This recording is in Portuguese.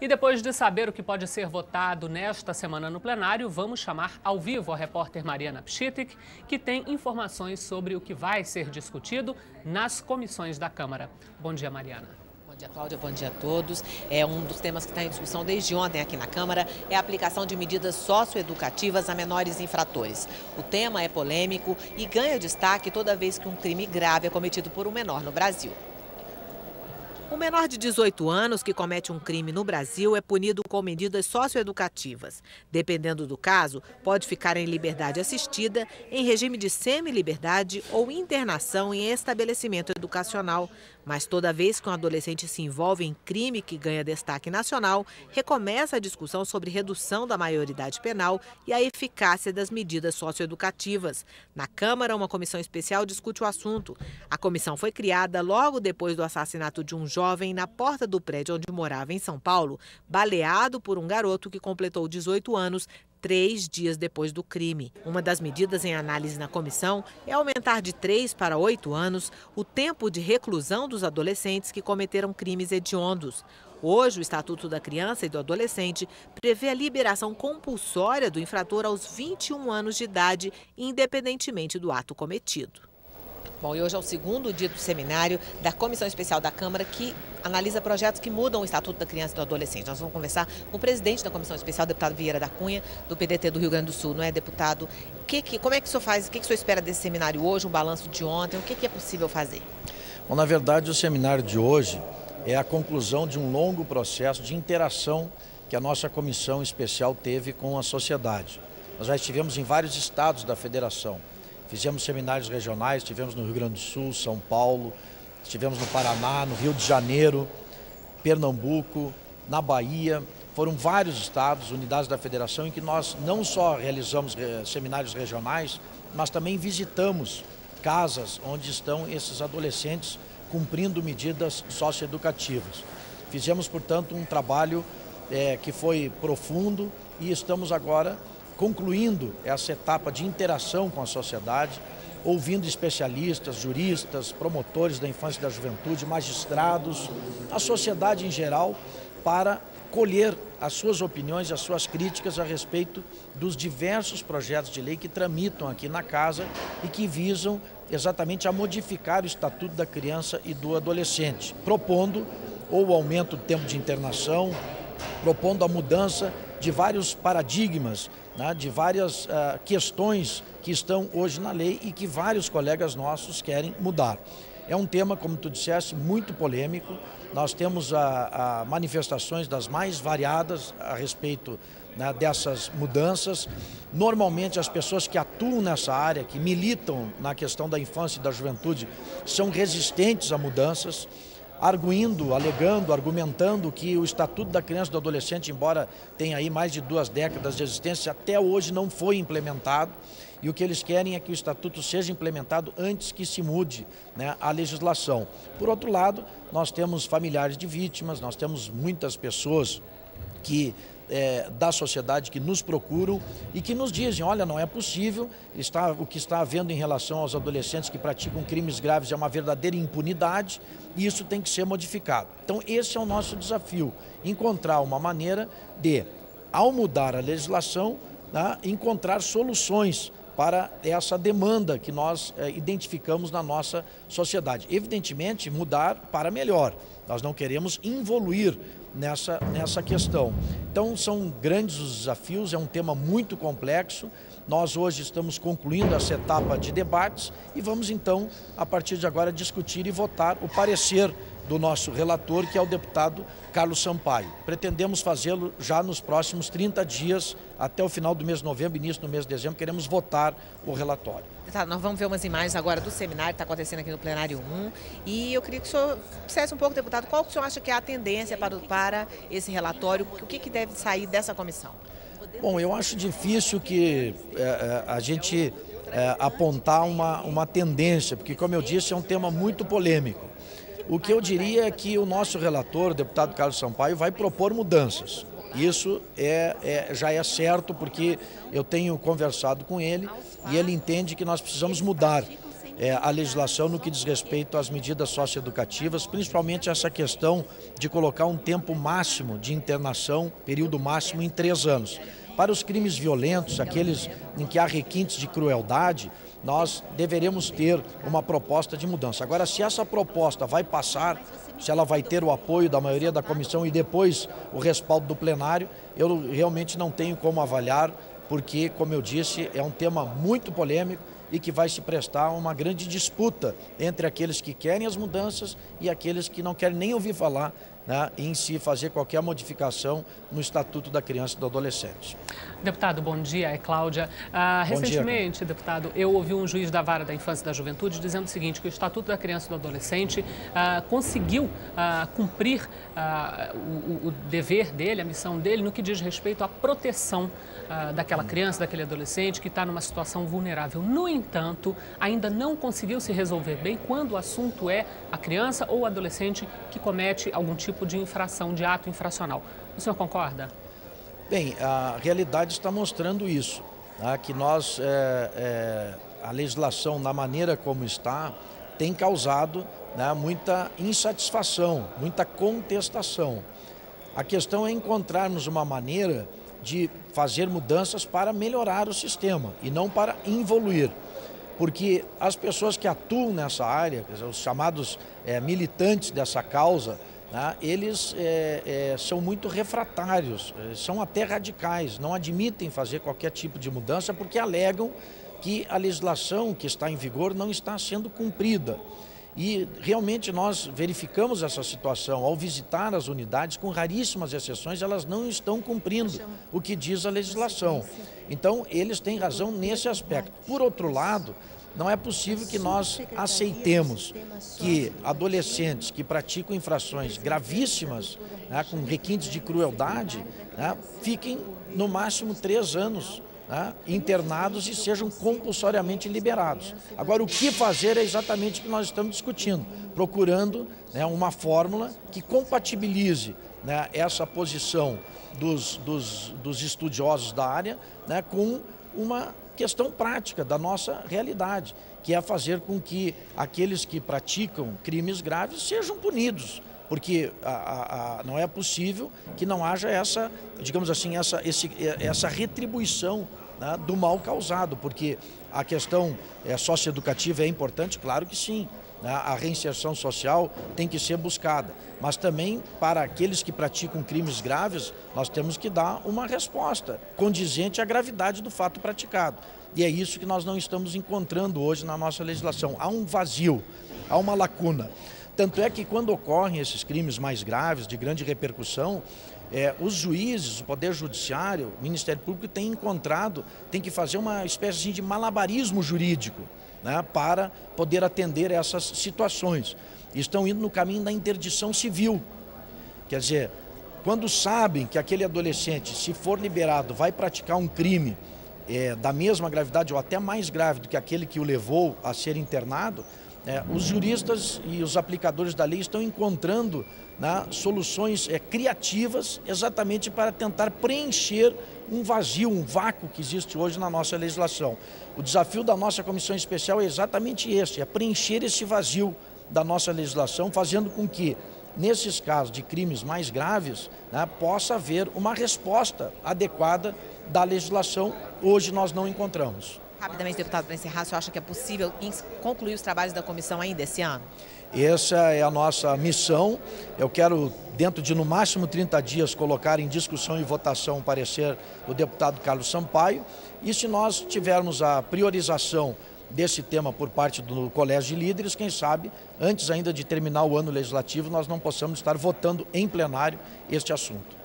E depois de saber o que pode ser votado nesta semana no plenário, vamos chamar ao vivo a repórter Mariana Pschitik, que tem informações sobre o que vai ser discutido nas comissões da Câmara. Bom dia, Mariana. Bom dia, Cláudia. Bom dia a todos. Um dos temas que está em discussão desde ontem aqui na Câmara é a aplicação de medidas socioeducativas a menores infratores. O tema é polêmico e ganha destaque toda vez que um crime grave é cometido por um menor no Brasil. O menor de 18 anos que comete um crime no Brasil é punido com medidas socioeducativas. Dependendo do caso, pode ficar em liberdade assistida, em regime de semi-liberdade ou internação em estabelecimento educacional. Mas toda vez que um adolescente se envolve em crime que ganha destaque nacional, recomeça a discussão sobre redução da maioridade penal e a eficácia das medidas socioeducativas. Na Câmara, uma comissão especial discute o assunto. A comissão foi criada logo depois do assassinato de um jovem na porta do prédio onde morava em São Paulo, baleado por um garoto que completou 18 anos, 3 dias depois do crime. Uma das medidas em análise na comissão é aumentar de 3 para 8 anos o tempo de reclusão dos adolescentes que cometeram crimes hediondos. Hoje, o Estatuto da Criança e do Adolescente prevê a liberação compulsória do infrator aos 21 anos de idade, independentemente do ato cometido. Bom, e hoje é o segundo dia do seminário da Comissão Especial da Câmara que analisa projetos que mudam o Estatuto da Criança e do Adolescente. Nós vamos conversar com o presidente da Comissão Especial, o deputado Vieira da Cunha, do PDT do Rio Grande do Sul, não é, deputado? Como é que o senhor faz, o que o senhor espera desse seminário hoje, um balanço de ontem, o que é possível fazer? Bom, na verdade, o seminário de hoje é a conclusão de um longo processo de interação que a nossa Comissão Especial teve com a sociedade. Nós já estivemos em vários estados da federação. Fizemos seminários regionais, estivemos no Rio Grande do Sul, São Paulo, estivemos no Paraná, no Rio de Janeiro, Pernambuco, na Bahia. Foram vários estados, unidades da federação, em que nós não só realizamos seminários regionais, mas também visitamos casas onde estão esses adolescentes cumprindo medidas socioeducativas. Fizemos, portanto, um trabalho que foi profundo e estamos agora concluindo essa etapa de interação com a sociedade, ouvindo especialistas, juristas, promotores da infância e da juventude, magistrados, a sociedade em geral, para colher as suas opiniões, as suas críticas a respeito dos diversos projetos de lei que tramitam aqui na casa e que visam exatamente a modificar o Estatuto da Criança e do Adolescente, propondo ou o aumento do tempo de internação, propondo a mudança de vários paradigmas, né, de várias questões que estão hoje na lei e que vários colegas nossos querem mudar. É um tema, como tu disseste, muito polêmico. Nós temos manifestações das mais variadas a respeito, né, dessas mudanças. Normalmente as pessoas que atuam nessa área, que militam na questão da infância e da juventude, são resistentes a mudanças, argumentando que o Estatuto da Criança e do Adolescente, embora tenha aí mais de 2 décadas de existência, até hoje não foi implementado. E o que eles querem é que o Estatuto seja implementado antes que se mude, né, a legislação. Por outro lado, nós temos familiares de vítimas, nós temos muitas pessoas da sociedade que nos procuram e que nos dizem, olha, não é possível, o que está havendo em relação aos adolescentes que praticam crimes graves é uma verdadeira impunidade e isso tem que ser modificado. Então esse é o nosso desafio, encontrar uma maneira de, ao mudar a legislação, né, encontrar soluções para essa demanda que nós identificamos na nossa sociedade. Evidentemente, mudar para melhor. Nós não queremos involuir nessa questão. Então, são grandes os desafios, é um tema muito complexo. Nós hoje estamos concluindo essa etapa de debates e vamos, então, a partir de agora, discutir e votar o parecer do nosso relator, que é o deputado Carlos Sampaio. Pretendemos fazê-lo já nos próximos 30 dias, até o final do mês de novembro, início do mês de dezembro, queremos votar o relatório. Tá, nós vamos ver umas imagens agora do seminário que está acontecendo aqui no plenário 1 e eu queria que o senhor dissesse um pouco, deputado, qual que o senhor acha que é a tendência para esse relatório, o que deve sair dessa comissão? Bom, eu acho difícil que a gente apontar uma tendência, porque, como eu disse, é um tema muito polêmico. O que eu diria é que o nosso relator, o deputado Carlos Sampaio, vai propor mudanças. Isso já é certo, porque eu tenho conversado com ele e ele entende que nós precisamos mudar a legislação no que diz respeito às medidas socioeducativas, principalmente essa questão de colocar um tempo máximo de internação, período máximo em 3 anos. Para os crimes violentos, aqueles em que há requintes de crueldade, nós deveremos ter uma proposta de mudança. Agora, se essa proposta vai passar, se ela vai ter o apoio da maioria da comissão e depois o respaldo do plenário, eu realmente não tenho como avaliar, porque, como eu disse, é um tema muito polêmico e que vai se prestar uma grande disputa entre aqueles que querem as mudanças e aqueles que não querem nem ouvir falar, né, em se fazer qualquer modificação no Estatuto da Criança e do Adolescente. Deputado, bom dia, é Cláudia. Recentemente, deputado, eu ouvi um juiz da Vara da Infância e da Juventude dizendo o seguinte, que o Estatuto da Criança e do Adolescente conseguiu cumprir o dever dele, a missão dele, no que diz respeito à proteção daquela criança, daquele adolescente que está numa situação vulnerável. No entanto, ainda não conseguiu se resolver bem quando o assunto é a criança ou o adolescente que comete algum tipo de infração, de ato infracional. O senhor concorda? Bem, a realidade está mostrando isso, né, que nós, a legislação, na maneira como está, tem causado, né, muita insatisfação, muita contestação. A questão é encontrarmos uma maneira de fazer mudanças para melhorar o sistema e não para involuir. Porque as pessoas que atuam nessa área, quer dizer, os chamados militantes dessa causa, né, eles são muito refratários, são até radicais, não admitem fazer qualquer tipo de mudança porque alegam que a legislação que está em vigor não está sendo cumprida. E realmente nós verificamos essa situação ao visitar as unidades, com raríssimas exceções, elas não estão cumprindo o que diz a legislação. Então, eles têm razão nesse aspecto. Por outro lado, não é possível que nós aceitemos que adolescentes que praticam infrações gravíssimas, né, com requintes de crueldade, né, fiquem no máximo 3 anos, né, internados e sejam compulsoriamente liberados. Agora, o que fazer é exatamente o que nós estamos discutindo, procurando, né, uma fórmula que compatibilize, né, essa posição dos estudiosos da área, né, com uma questão prática da nossa realidade, que é fazer com que aqueles que praticam crimes graves sejam punidos, porque não é possível que não haja essa, digamos assim, essa retribuição, né, do mal causado, porque a questão socioeducativa é importante, claro que sim, né, a reinserção social tem que ser buscada, mas também para aqueles que praticam crimes graves, nós temos que dar uma resposta condizente à gravidade do fato praticado. E é isso que nós não estamos encontrando hoje na nossa legislação. Há um vazio, há uma lacuna. Tanto é que quando ocorrem esses crimes mais graves, de grande repercussão, os juízes, o Poder Judiciário, o Ministério Público tem que fazer uma espécie de malabarismo jurídico, né, para poder atender essas situações. Estão indo no caminho da interdição civil. Quer dizer, quando sabem que aquele adolescente, se for liberado, vai praticar um crime da mesma gravidade ou até mais grave do que aquele que o levou a ser internado, os juristas e os aplicadores da lei estão encontrando, né, soluções criativas exatamente para tentar preencher um vazio, um vácuo que existe hoje na nossa legislação. O desafio da nossa comissão especial é exatamente esse, é preencher esse vazio da nossa legislação, fazendo com que, nesses casos de crimes mais graves, né, possa haver uma resposta adequada da legislação. Hoje nós não encontramos. Rapidamente, deputado, para encerrar, o senhor acha que é possível concluir os trabalhos da comissão ainda esse ano? Essa é a nossa missão. Eu quero, dentro de no máximo 30 dias, colocar em discussão e votação o parecer do deputado Carlos Sampaio. E se nós tivermos a priorização desse tema por parte do Colégio de Líderes, quem sabe, antes ainda de terminar o ano legislativo, nós não possamos estar votando em plenário este assunto.